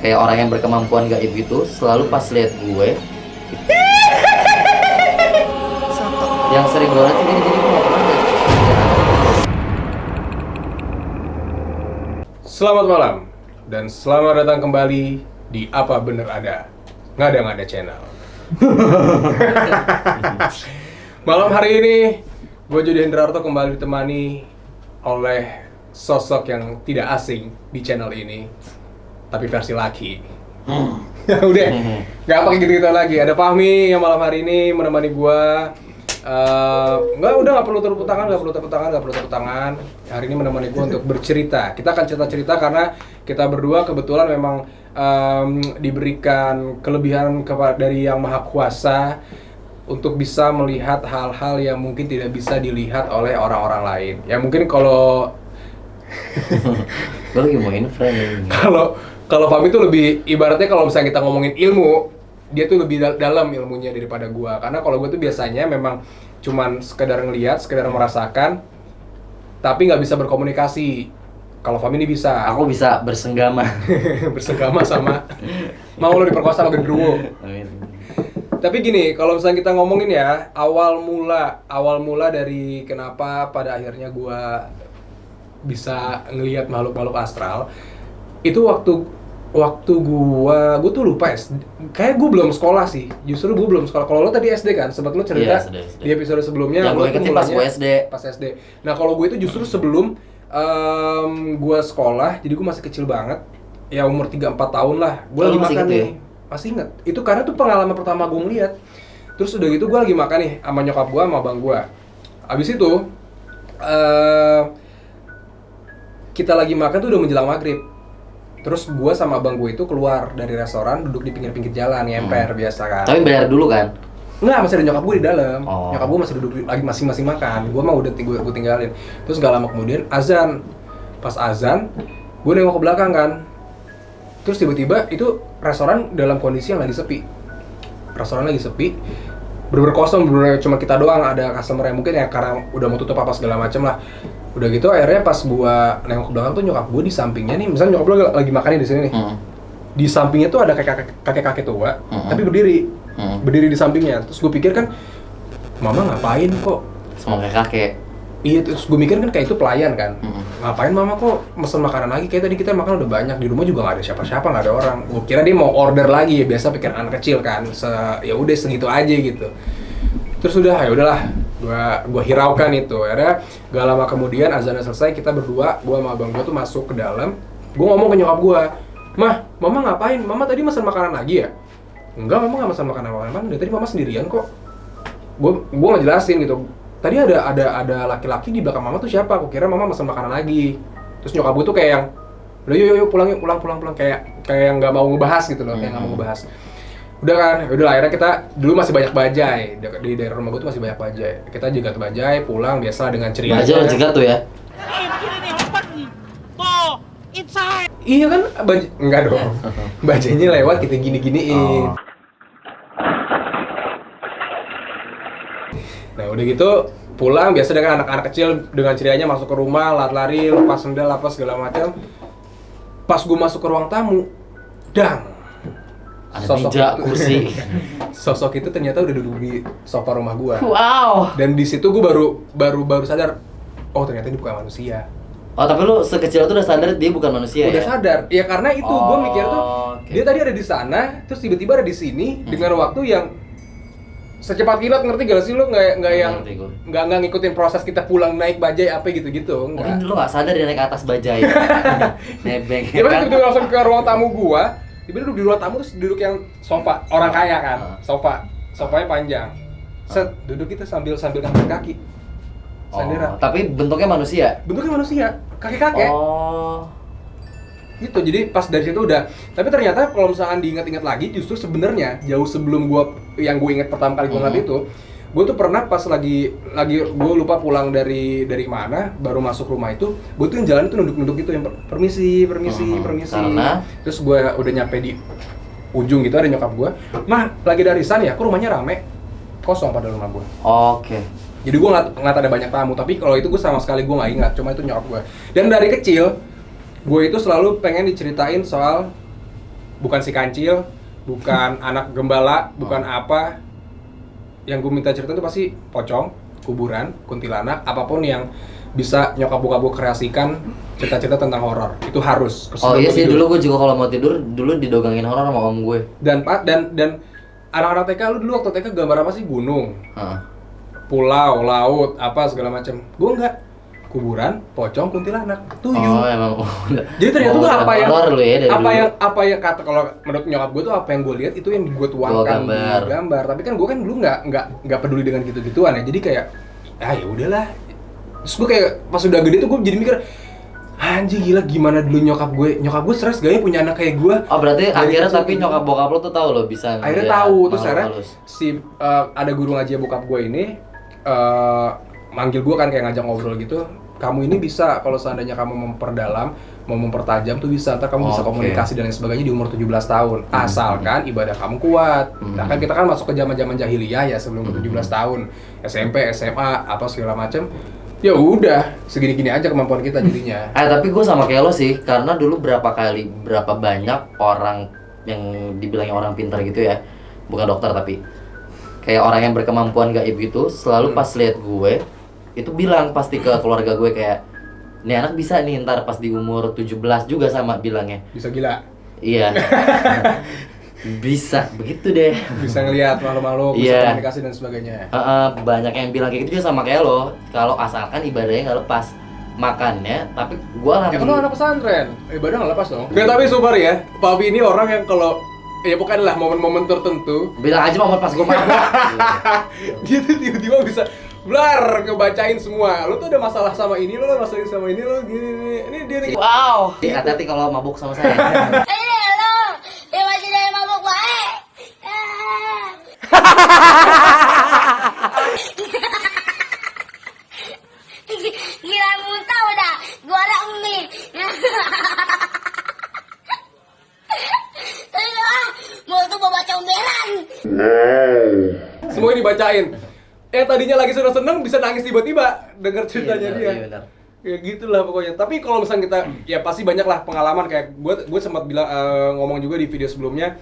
kayak orang yang berkemampuan gaib gitu, selalu pas lihat gue yang sering banget sih gini, jadi gue gak pernah lihat. Selamat malam dan selamat datang kembali di Apa Bener Ada Ngada-ngada Channel. Malam hari ini gue Jody Hendrarto kembali ditemani oleh sosok yang tidak asing di channel ini, tapi versi laki. Udah, nggak pakai gitu-gitu lagi. Ada Fahmi yang malam hari ini menemani gue. Nggak perlu tepuk tangan. Hari ini menemani gue untuk bercerita. Kita akan cerita-cerita karena kita berdua kebetulan memang diberikan kelebihan dari Yang Maha Kuasa untuk bisa melihat hal-hal yang mungkin tidak bisa dilihat oleh orang-orang lain. Ya mungkin kalau Gue lagi mau friend. kalau Fahmi itu lebih ibaratnya kalau misalnya kita ngomongin ilmu, dia tuh lebih dalam ilmunya daripada gua. Karena kalau gua tuh biasanya memang cuman sekedar ngelihat, sekedar merasakan, tapi nggak bisa berkomunikasi. Kalau Fahmi ini bisa. Aku bisa bersenggama. Bersenggama sama mau lo diperkosa sama genderuwo. Tapi gini, kalau misalnya kita ngomongin ya, awal mula dari kenapa pada akhirnya gua bisa ngelihat makhluk-makhluk astral itu waktu gua tuh lupa kayak gua belum sekolah sih, justru gua belum sekolah. Kalau lo tadi SD kan, sempat lo cerita SD. di episode sebelumnya. Yang gue ingetin pas SD. Nah kalau gue itu justru sebelum gua sekolah, jadi gua masih kecil banget, ya umur 3-4 tahun lah. Gua lagi makan nih, masih inget. Itu karena tuh pengalaman pertama gua ngeliat. Terus udah gitu gua lagi makan nih sama nyokap gua sama abang gua. Abis itu kita lagi makan tuh udah menjelang maghrib. Terus gue sama abang gue itu keluar dari restoran, duduk di pinggir-pinggir jalan, nyemper biasa kan. Tapi bayar dulu kan? Enggak, masih ada nyokap gue di dalam. Nyokap gue masih duduk lagi masing-masing makan. Gue mah udah gue tinggalin. Terus gak lama kemudian azan. Pas azan, gue nengok ke belakang kan. Terus tiba-tiba itu restoran dalam kondisi yang lagi sepi. Restoran lagi sepi. Bener-bener kosong, bener-bener cuma kita doang, ada customer yang mungkin ya karena udah mau tutup apa segala macem lah. Udah gitu akhirnya pas gua nengok ke belakang tuh nyokap gua di sampingnya nih, misalnya nyokap gua lagi makan di sini nih. Di sampingnya tuh ada kakek-kakek tua, tapi berdiri. Berdiri di sampingnya. Terus gua pikir kan, mama ngapain kok sama kakek? Iya, terus gua mikir kan kayak itu pelayan kan. Ngapain mama kok mesen makanan lagi? Kayak tadi kita makan udah banyak, di rumah juga nggak ada siapa-siapa, nggak ada orang. Gua kira dia mau order lagi, ya biasa pikir anak kecil kan. Ya udah segitu aja gitu. Terus udah, ya udahlah, gua hiraukan itu. Akhirnya gak lama kemudian azannya selesai, kita berdua, gua sama abang gua tuh masuk ke dalam. Gua ngomong ke nyokap gua, "Mah, mama ngapain? Mama tadi pesan makanan lagi ya?" "Enggak, mama nggak pesan makanan. Dari tadi mama sendirian kok." Gua ngejelasin gitu. Tadi ada laki-laki di belakang mama tuh siapa? Aku kira mama pesan makanan lagi. Terus nyokap gua tuh kayak yang, "Udah yuk pulang kayak yang nggak mau ngebahas gitu loh, kayak nggak mau ngebahas. Udah kan, udah akhirnya kita dulu masih banyak bajai di daerah rumah gue tuh masih banyak bajai. Kita jegat bajai, pulang biasa dengan ceria. Bajai jegat tuh ya? Iya kan, enggak dong. Bajainya lewat kita gini-giniin. Nah udah gitu pulang biasa dengan anak-anak kecil dengan cerianya masuk ke rumah, lari-lari, lepas sendal apa segala macam. Pas gue masuk ke ruang tamu, dang. Ada meja, kursi. Sosok itu ternyata udah duduk di sofa rumah gua. Wow. Dan di situ gua baru sadar, oh ternyata dia bukan manusia. Oh, tapi lu sekecil itu udah sadar dia bukan manusia udah ya? Sadar. Ya karena itu gua mikir tuh dia tadi ada di sana, terus tiba-tiba ada di sini dengan waktu yang secepat kilat, ngerti gak sih lu? Nggak ngikutin proses kita pulang naik bajai apa gitu-gitu. Mungkin lu nggak sadar dia naik atas bajai. Nebeng. Ya kan tiba-tiba langsung ke ruang tamu gua. Tiba-tiba duduk di ruang tamu, terus duduk yang sofa orang kaya kan, sofanya panjang. Set, duduk kita sambil ngangkat kaki. Sandera. Tapi bentuknya manusia? Bentuknya manusia, kakek-kakek. Gitu, jadi pas dari situ udah. Tapi ternyata kalau misalkan diingat-ingat lagi, justru sebenarnya jauh sebelum gue ingat pertama kali gue ngeliat itu, gue tuh pernah pas lagi gue lupa pulang dari mana, baru masuk rumah itu, gue tuh yang jalan itu nunduk-nunduk gitu yang permisi. Karena? Terus gue udah nyampe di ujung gitu, ada nyokap gue, "Mah, lagi dari sana ya? Kok rumahnya rame?" Kosong pada rumah gue. Oke. Jadi gue nggak ada banyak tamu, tapi kalau itu gue sama sekali gue nggak ingat, cuma itu nyokap gue. Dan dari kecil, gue itu selalu pengen diceritain soal bukan si kancil, bukan anak gembala, bukan apa. Yang gue minta cerita itu pasti pocong, kuburan, kuntilanak, apapun yang bisa nyokap bokap gue kreasikan cerita-cerita tentang horor. Itu harus. Oh iya sih, dulu gue juga kalau mau tidur dulu didogangin horor sama om gue. Dan anak-anak TK lu dulu waktu TK gambar apa sih? Gunung, pulau, laut, apa segala macam. Gue enggak. Kuburan, pocong, kuntilanak, tuyul. Oh emang. Jadi ternyata tuh apa yang kata kalau menurut nyokap gue tuh apa yang gue lihat itu yang gue tuangkan di gambar. Tapi kan gue kan dulu nggak peduli dengan gitu-gituan ya. Jadi kayak ya udahlah. Terus gue kayak pas udah gede tuh gue jadi mikir anjing gila gimana dulu nyokap gue stres gak ya punya anak kayak gue. Oh berarti akhirnya tapi nyokap bokap lo tuh tahu lo bisa. Akhirnya tahu terus akhirnya ada guru ngaji bokap gue ini manggil gue kan kayak ngajak ngobrol gitu. Kamu ini bisa kalau seandainya kamu memperdalam, mau mempertajam tuh bisa. Ntar kamu bisa komunikasi dan lain sebagainya di umur 17 tahun. Asalkan ibadah kamu kuat. Nah kan kita kan masuk ke zaman-zaman jahiliyah ya sebelum 17 tahun. SMP, SMA, apa segala macem. Ya udah, segini-gini aja kemampuan kita jadinya. Tapi gue sama kayak lo sih, karena dulu berapa banyak orang yang dibilangnya orang pintar gitu ya. Bukan dokter tapi kayak orang yang berkemampuan gaib gitu, selalu pas lihat gue itu bilang pasti ke keluarga gue kayak nih anak bisa nih ntar pas di umur 17 juga sama bilangnya. Bisa gila. Iya. Bisa begitu deh. Bisa ngelihat malu-malu, bisa komunikasi dan sebagainya. Banyak yang bilang kayak gitu juga sama kayak lo. Kalau asalkan ibadahnya nggak lepas makannya, tapi gua ya kalau anak pesantren, ibadah nggak lepas dong. Tapi super ya, Papi ini orang yang kalau ya pokoknya lah momen-momen tertentu bilang aja momen pas gua mabuk. Dia tuh tiba-tiba bisa blar ngebacain semua. Lo tuh ada masalah sama ini, lo masalah sama ini, lo gini. Ini dia nih. Wow. Hati-hati kalau mabuk sama saya. Dia masih dari mabuk baik. Gila muntah udah. Gua ada mie. Mau tuh mau baca umberan. Semua dibacain. Yang tadinya lagi seneng-seneng bisa nangis tiba-tiba denger ceritanya dia. Iya, Ya gitulah pokoknya. Tapi kalau misalnya kita ya pasti banyak lah pengalaman kayak gue sempat bilang ngomong juga di video sebelumnya.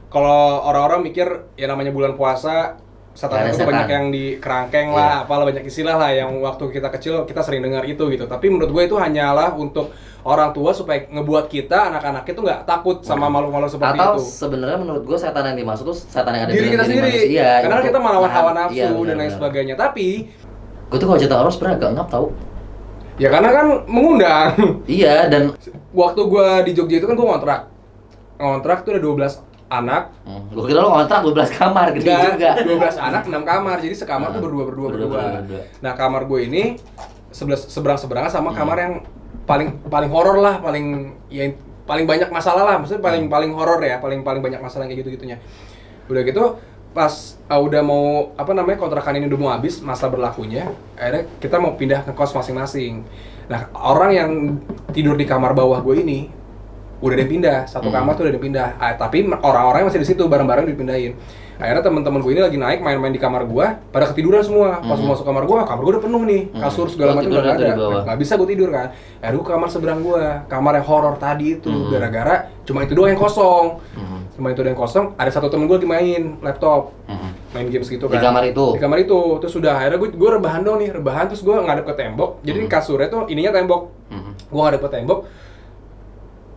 Kalau orang-orang mikir ya namanya bulan puasa setan itu banyak yang di kerangkeng lah, apalah banyak istilah lah yang waktu kita kecil kita sering dengar itu gitu. Tapi menurut gue itu hanyalah untuk orang tua supaya ngebuat kita anak-anak itu nggak takut sama makhluk-makhluk seperti itu. Atau sebenarnya menurut gue setan yang dimaksud tuh setan yang ada diri kita sendiri. Manusia, karena kita melawan hawa nafsu dan lain benar. sebagainya. Tapi gue tuh kalau cerita horor sebenarnya agak ngap tau. Ya karena kan mengundang. Iya dan waktu gua di Jogja itu kan gua ngontrak tuh ada 12 anak. Gua kira lo ngontrak 12 kamar gede juga. 12 anak 6 kamar. Jadi sekamar tuh berdua. Nah, kamar gue ini seberang-seberangan sama kamar yang paling horor lah, paling banyak masalah lah. Maksudnya paling horor ya, paling banyak masalah kayak gitu-gitunya. Udah gitu pas udah mau kontrakan ini udah mau habis masa berlakunya, akhirnya kita mau pindah ke kos masing-masing. Nah orang yang tidur di kamar bawah gue ini udah ada yang pindah, satu kamar tuh udah ada yang pindah. Tapi orang-orang masih di situ bareng-bareng dipindahin. Akhirnya teman-teman gue ini lagi naik main-main di kamar gue, pada ketiduran semua. Pas gue masuk kamar gue udah penuh nih, kasur segala macam udah nggak ada. Nggak bisa gue tidur kan. Akhirnya gue ke kamar seberang gue, kamar yang horor tadi itu, gara-gara cuma itu doang yang kosong. Cuma itu yang kosong, ada satu temen gue lagi main laptop, main games gitu kan. Di kamar itu? Terus sudah akhirnya gue rebahan dong nih, terus gue ngadep ke tembok. Jadi kasurnya tuh ininya tembok, gue ngadep ke tembok.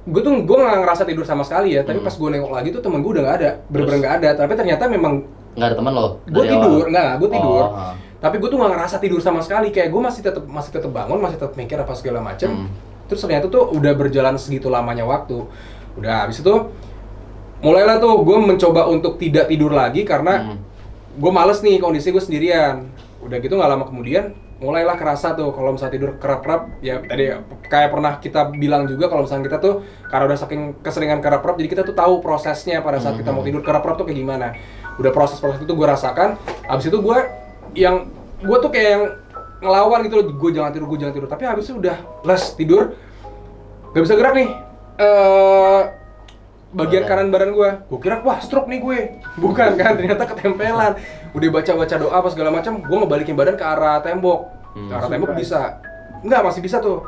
Gue nggak ngerasa tidur sama sekali ya, tapi pas gue nengok lagi tuh temen gue udah nggak ada, bener-bener nggak ada. Tapi ternyata memang nggak ada teman lo? Gue tidur, gue tidur. Tapi gue tuh nggak ngerasa tidur sama sekali, kayak gue masih tetap bangun, masih tetap mikir apa segala macem. Terus ternyata tuh udah berjalan segitu lamanya waktu. Udah habis itu mulailah tuh gue mencoba untuk tidak tidur lagi karena gue males nih kondisi gue sendirian. Udah gitu nggak lama kemudian mulailah kerasa tuh kalau misalnya tidur kerap-kerap ya tadi kayak pernah kita bilang juga kalau misalnya kita tuh karena udah saking keseringan kerap-kerap jadi kita tuh tahu prosesnya pada saat kita mau tidur kerap-kerap tuh kayak gimana. Udah proses itu gue rasakan. Abis itu gue tuh kayak yang ngelawan gitu loh, gue jangan tidur tapi habis itu udah les tidur gak bisa gerak nih. Bagian kanan badan gue kira wah stroke nih gue, bukan kan, ternyata ketempelan. Udah baca doa apa segala macam, gue ngebalikin badan ke arah tembok, bisa, masih bisa tuh.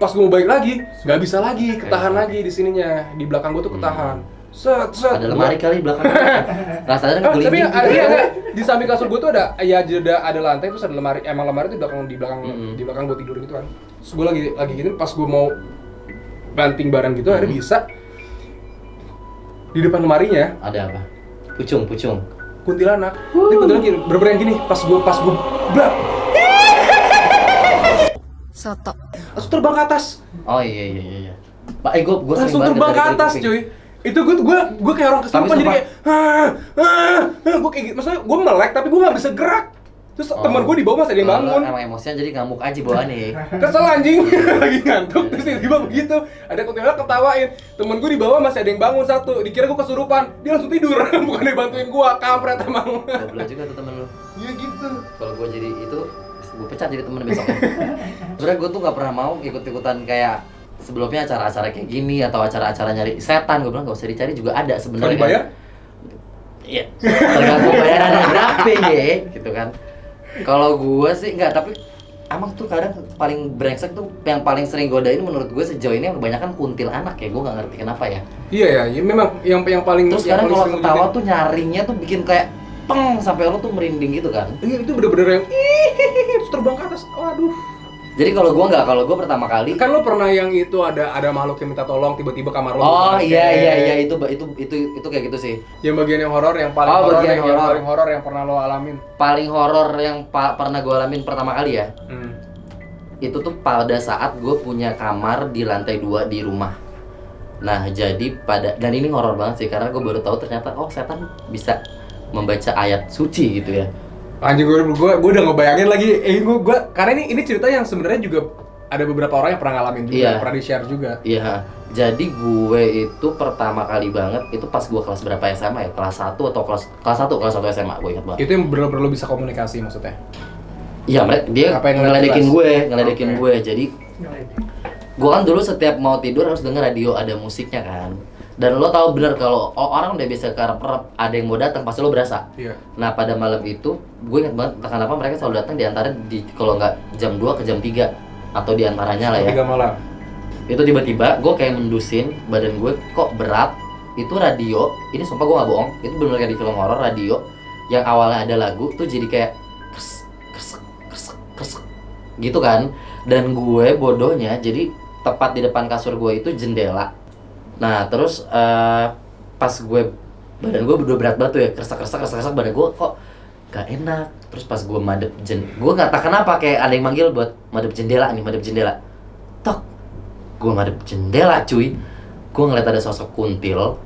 Pas gue mau balik lagi, nggak bisa lagi, ketahan lagi di sininya, di belakang gue tuh ketahan. Set. Ada lemari kali belakang. Rasanya kan Tapi gelinding. enggak. Di samping kasur gue tuh ada ada lantai terus ada lemari. Emang lemari itu di belakang gue tidur gitu kan. Terus gue lagi gitu pas gue mau banting barang gitu akhirnya bisa di depan lemarinya Ada apa? Pucung. kuntilanak. Ini kuntilanak gini, bener-bener yang gini pas gue blak. Soto. Langsung terbang ke atas. Oh iya. Pak, gue sering Langsung banget terbang ke dari atas, kuping. cuy. Itu gue kayak orang kesurupan Tapi jadi kayak gue kayak gitu. Maksudnya gue melek tapi gue nggak bisa gerak. Terus teman gue di bawah masih ada yang bangun. Emang emosinya jadi ngamuk aja bawaannya. Kesel anjing, lagi ngantuk terus tiba-tiba begitu. Ada kuntilanak ketawain. Temen gue di bawah masih ada yang bangun satu. Dikira gue kesurupan, dia langsung tidur. Bukan dia bantuin gue, kampret emang. Goblok juga tuh temen lu. Iya gitu. Kalau gue jadi itu, gue pecat jadi temen besoknya. Sebenernya gue tuh gak pernah mau ikut-ikutan kayak sebelumnya acara-acara kayak gini atau acara-acara nyari setan. Gue bilang gak usah dicari juga ada Kalau sebenarnya. dibayar? Iya. Tergantung bayarannya berapa ya, gitu kan. Kalau gue sih enggak, tapi emang tuh kadang paling brengsek tuh yang paling sering godain menurut gue sejauh ini yang kebanyakan kuntil anak ya. Gue nggak ngerti kenapa ya. Iya ya, memang yang paling. Terus yang kadang paling kalau sering ketawa ngikutin. tuh nyaringnya tuh bikin kayak peng sampai lo tuh merinding gitu kan. Iya itu bener-bener yang terus terbang ke atas. Waduh. Jadi kalau gue pertama kali Kan lo pernah yang itu ada makhluk yang minta tolong tiba-tiba kamar lo. oh dipakai. iya itu kayak gitu sih. Yang bagian yang horor yang paling Oh, horor bagian yang horor. paling horor yang pernah lo alamin. Paling horor yang pernah gue alamin pertama kali ya. Itu tuh pada saat gue punya kamar di lantai 2 di rumah. Nah jadi dan ini horor banget sih karena gue baru tahu ternyata setan bisa membaca ayat suci gitu ya. Anjing gue udah ngebayangin lagi. Gue karena ini cerita yang sebenarnya juga ada beberapa orang yang pernah ngalamin juga, Iya. pernah di-share juga. Iya. Jadi gue itu pertama kali banget itu pas gue kelas berapa SMA ya? Kelas 1 atau kelas 1 SMA gue ingat banget. Itu yang bener-bener lo bisa komunikasi maksudnya. Iya, dia Apa yang ngeledekin jelas? gue, gue. Jadi gue kan dulu setiap mau tidur harus denger radio ada musiknya kan. Dan lo tahu bener kalau orang udah biasa kerap ada yang mau datang pasti lo berasa. Iya. Nah pada malam itu gue ingat banget entah kenapa mereka selalu datang di antara kalau nggak jam 2 ke jam 3 atau di antaranya lah ya. 3 malam. Itu tiba-tiba gue kayak mendusin badan gue kok berat. Itu radio, ini sumpah gue nggak bohong, itu bener kayak di film horor radio yang awalnya ada lagu tuh jadi kayak kresek gitu kan. Dan gue bodohnya jadi tepat di depan kasur gue itu jendela. Nah terus pas badan gue udah berat banget tuh ya, kresek badan gue kok gak enak. Terus pas gue madep gue gak tahu kenapa kayak ada yang manggil buat madep jendela. Tok, gue madep jendela cuy. Gue ngeliat ada sosok kuntil.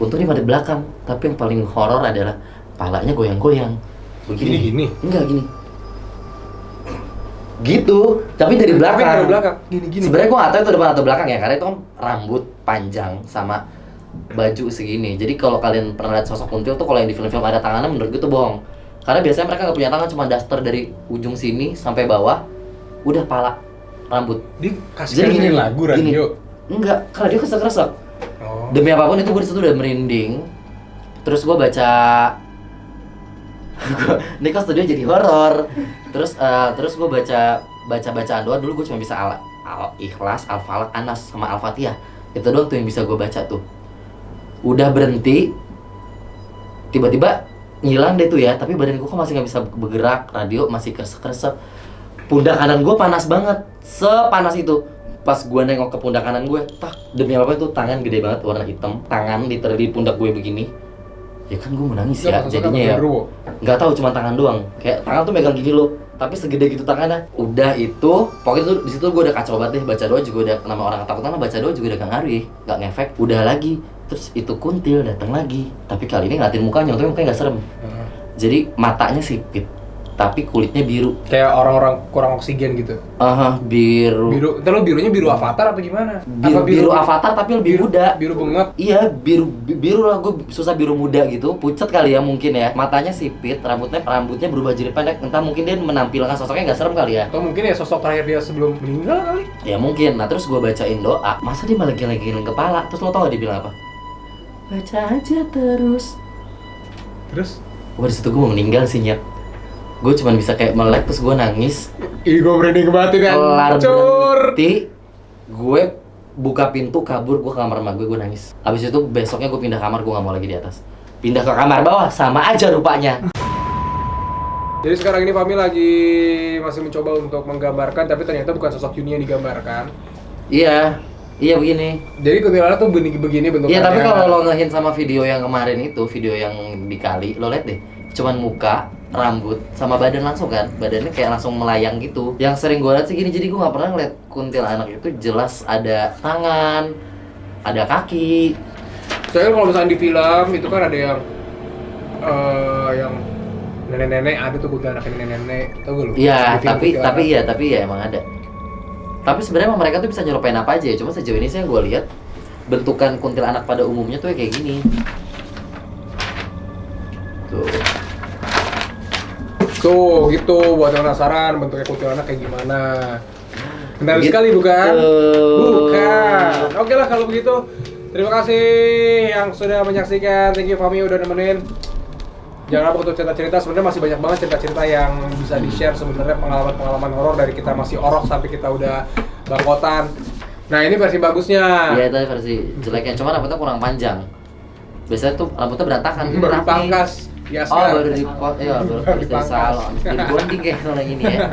Untungnya madep belakang, tapi yang paling horor adalah palanya goyang-goyang. Begini. Gini. Enggak gini. Gitu, tapi dari belakang. Tapi dari belakang. Gini. Sebenarnya gue nggak tahu itu depan atau belakang ya, karena itu kan rambut panjang sama baju segini. Jadi kalau kalian pernah lihat sosok kuntil tuh kalau yang di film-film ada tangannya, menurut gue tuh bohong. Karena biasanya mereka nggak punya tangan, cuma daster dari ujung sini sampai bawah, udah pala, rambut. Dia kasih gini lagu radio. Enggak, karena dia kesek-kesek. Oh. Demi apapun itu gue disitu udah merinding. Terus gue baca ini kan studio jadi horor. Terus gue bacaan doa. Dulu gue cuma bisa Al-Ikhlas, Al-Falaq, Anas sama Al-Fatihah. Itu doang tuh yang bisa gue baca tuh. Udah berhenti, tiba-tiba ngilang deh tuh ya. Tapi badan gue kok masih nggak bisa bergerak, radio masih kresek-kresek. Pundak kanan gue panas banget, sepanas itu. Pas gue nengok ke pundak kanan gue, demi apa itu tangan gede banget warna hitam, tangan literally di pundak gue begini. Ya kan gue mau nangis ya jadinya ya. Nggak tahu, cuma tangan doang. Kayak tangan tuh megang gini loh, tapi segede gitu tangannya. Udah itu, pokoknya tuh di situ gue udah kacau banget deh. Baca doa juga udah, nama orang ketakutan lah, baca doa juga udah gak ngaruh, gak ngefek. Udah lagi, terus itu kuntil datang lagi. Tapi kali ini ngeliatin mukanya, untungnya mukanya gak serem. Jadi matanya sipit, tapi kulitnya biru. Kayak orang-orang kurang oksigen gitu. Biru. Itu lo birunya biru avatar apa gimana? Biru avatar tapi lebih muda. Biru bengep. Iya, biru lah, gue susah biru muda gitu. Pucet kali ya mungkin ya. Matanya sipit, rambutnya berubah jadi pendek. Entah mungkin dia menampilkan sosoknya nggak serem kali ya. Atau mungkin ya sosok terakhir dia sebelum meninggal kali. Ya mungkin. Nah terus gue bacain doa. Masa dia malah geleng-geleng kepala. Terus lo tau gak dia bilang apa? Baca aja terus. Terus? Wah disitu gue mau meninggal sih, Nyet. Gue cuma bisa kayak melek, terus gue nangis. Ih, gue berani ngebatin Kelar hancur. berhenti, gue buka pintu, kabur, gue ke kamar emak gue nangis. Habis itu besoknya gue pindah kamar, gue gak mau lagi di atas. Pindah ke kamar bawah, sama aja rupanya. Jadi sekarang ini Fahmi lagi masih mencoba untuk menggambarkan, tapi ternyata bukan sosok Yuni yang digambarkan. Iya begini. Jadi kuntilanak tuh begini bentuknya. Iya, tapi kalau lo ngehin sama video yang kemarin itu, video yang dikali, lo liat deh. Cuman muka, rambut, sama badan langsung kan. Badannya kayak langsung melayang gitu. Yang sering gue liat sih gini, jadi gue gak pernah ngeliat kuntilanak itu jelas ada tangan, ada kaki. Soalnya kalau misalnya di film itu kan ada yang nenek-nenek, ada tuh kuntilanak nenek-nenek, tau gak lu? Iya, tapi ya emang ada. Tapi sebenarnya emang mereka tuh bisa nyerupain apa aja ya. Cuma sejauh ini sih yang gue lihat bentukan kuntilanak pada umumnya tuh kayak gini. Tuh gitu, buat yang penasaran bentuknya kuntilanak kayak gimana. Benar Gitu. sekali bukan? Bukan. Oke lah kalau begitu. Terima kasih yang sudah menyaksikan. Thank you Fahmi udah nemenin. Jangan lupa untuk cerita-cerita, sebenarnya masih banyak banget cerita-cerita yang bisa di-share sebenarnya, pengalaman-pengalaman horor dari kita masih orok sampai kita udah bangkotan. Nah, ini versi bagusnya. Iya, itu versi jeleknya, cuma rambutnya kurang panjang. Biasanya tuh rambutnya berantakan, ini Baru rapi. dipangkas. Ya, Baru dipot, iya baru habis dari salon, habis dari bonding kayak orang ini ya.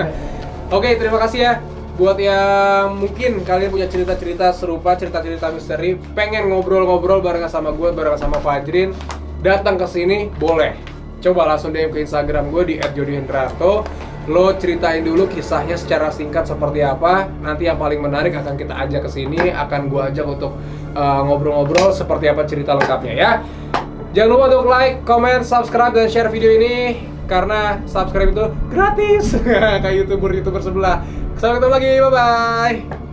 Oke, terima kasih ya. Buat yang mungkin kalian punya cerita-cerita serupa, cerita-cerita misteri, pengen ngobrol-ngobrol barengan sama gue, barengan sama Fajrin, datang ke sini boleh. Coba langsung DM ke Instagram gue di @jodihendrato. Lo ceritain dulu kisahnya secara singkat seperti apa. Nanti yang paling menarik akan kita ajak ke sini, akan gue ajak untuk ngobrol-ngobrol seperti apa cerita lengkapnya ya. Jangan lupa untuk like, comment, subscribe, dan share video ini karena subscribe itu gratis kayak youtuber sebelah. Sampai ketemu lagi, bye bye.